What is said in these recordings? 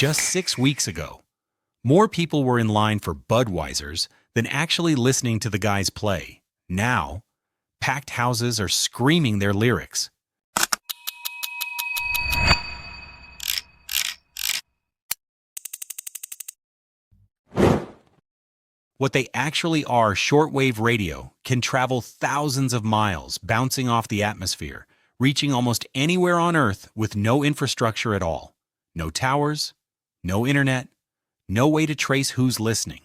Just 6 weeks ago, more people were in line for Budweisers than actually listening to the guys play. Now, packed houses are screaming their lyrics. What they actually are, shortwave radio, can travel thousands of miles, bouncing off the atmosphere, reaching almost anywhere on Earth with no infrastructure at all. No towers, no internet, no way to trace who's listening.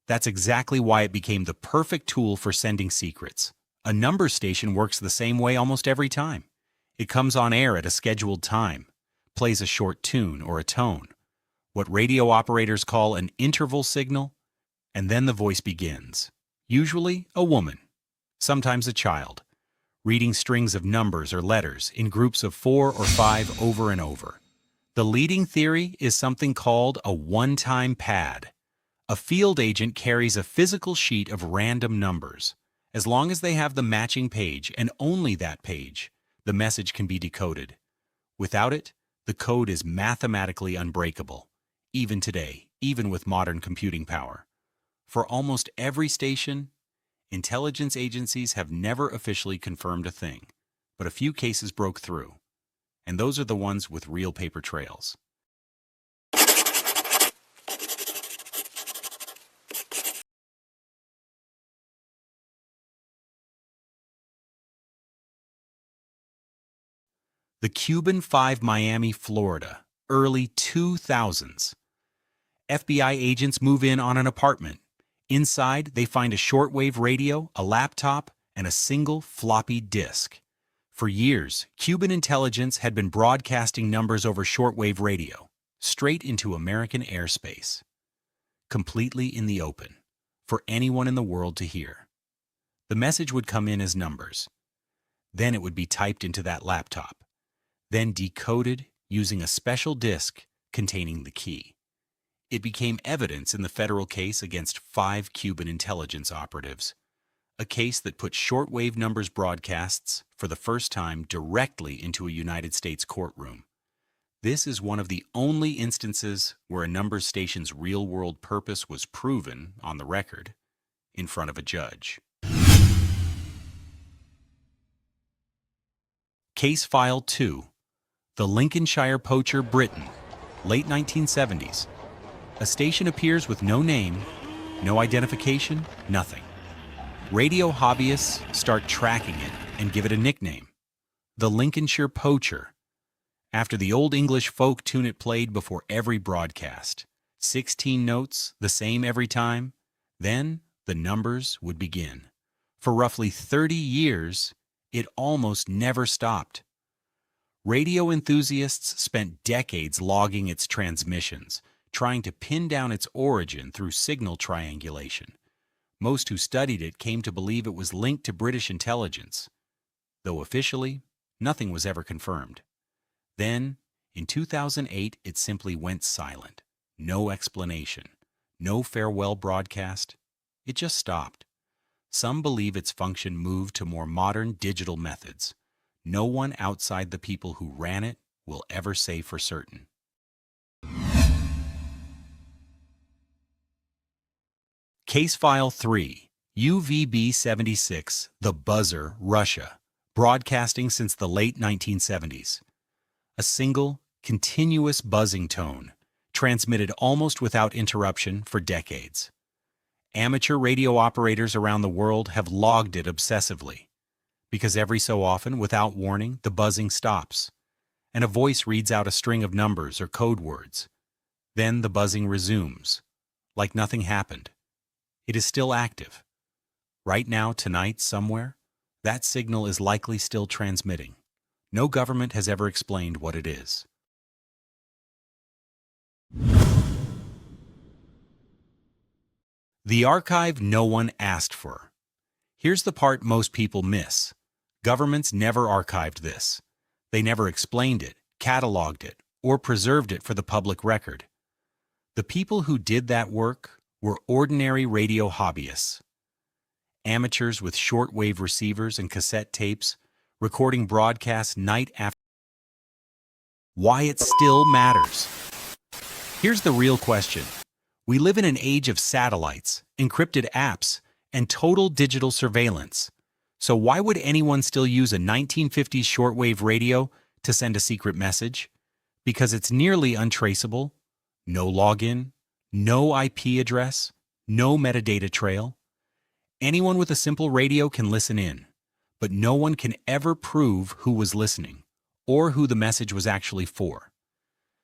That's exactly why it became the perfect tool for sending secrets. A number station works the same way almost every time. It comes on air at a scheduled time, plays a short tune or a tone, what radio operators call an interval signal, and then the voice begins. Usually a woman, sometimes a child, reading strings of numbers or letters in groups of 4 or 5 over and over. The leading theory is something called a one-time pad. A field agent carries a physical sheet of random numbers. As long as they have the matching page, and only that page, the message can be decoded. Without it, the code is mathematically unbreakable, even today, even with modern computing power. For almost every station, intelligence agencies have never officially confirmed a thing, but a few cases broke through, and those are the ones with real paper trails. The Cuban 5, Miami, Florida, early 2000s. FBI agents move in on an apartment. Inside, they find a shortwave radio, a laptop, and a single floppy disk. For years, Cuban intelligence had been broadcasting numbers over shortwave radio, straight into American airspace, completely in the open, for anyone in the world to hear. The message would come in as numbers. Then it would be typed into that laptop, then decoded using a special disk containing the key. It became evidence in the federal case against 5 Cuban intelligence operatives, a case that put shortwave numbers broadcasts for the first time directly into a United States courtroom. This is one of the only instances where a numbers station's real-world purpose was proven on the record in front of a judge. Case File 2. The Lincolnshire Poacher, Britain, late 1970s. A station appears with no name, no identification, nothing. Radio hobbyists start tracking it and give it a nickname, the Lincolnshire Poacher, after the Old English folk tune it played before every broadcast. 16 notes, the same every time. Then the numbers would begin. For roughly 30 years, it almost never stopped. Radio enthusiasts spent decades logging its transmissions, trying to pin down its origin through signal triangulation. Most who studied it came to believe it was linked to British intelligence, though officially, nothing was ever confirmed. Then, in 2008, it simply went silent. No explanation, no farewell broadcast. It just stopped. Some believe its function moved to more modern digital methods. No one outside the people who ran it will ever say for certain. Case File 3. UVB-76, The Buzzer, Russia, broadcasting since the late 1970s. A single, continuous buzzing tone, transmitted almost without interruption for decades. Amateur radio operators around the world have logged it obsessively, because every so often, without warning, the buzzing stops, and a voice reads out a string of numbers or code words. Then the buzzing resumes, like nothing happened. It is still active. Right now, tonight, somewhere, that signal is likely still transmitting. No government has ever explained what it is. The archive no one asked for. Here's the part most people miss. Governments never archived this. They never explained it, cataloged it, or preserved it for the public record. The people who did that work were ordinary radio hobbyists. Amateurs with shortwave receivers and cassette tapes, recording broadcasts night after. Why it still matters. Here's the real question. We live in an age of satellites, encrypted apps, and total digital surveillance. So why would anyone still use a 1950s shortwave radio to send a secret message? Because it's nearly untraceable, no login, no IP address, no metadata trail. Anyone with a simple radio can listen in, but no one can ever prove who was listening or who the message was actually for.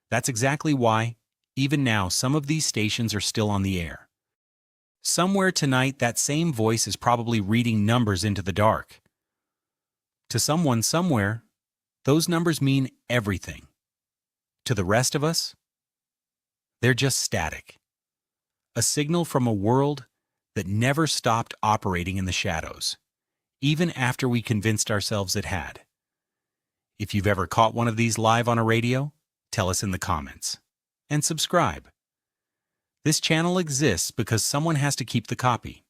That's exactly why, even now, some of these stations are still on the air. Somewhere tonight, that same voice is probably reading numbers into the dark. To someone somewhere, those numbers mean everything. To the rest of us, they're just static. A signal from a world that never stopped operating in the shadows, even after we convinced ourselves it had. If you've ever caught one of these live on a radio, tell us in the comments. And subscribe. This channel exists because someone has to keep the copy.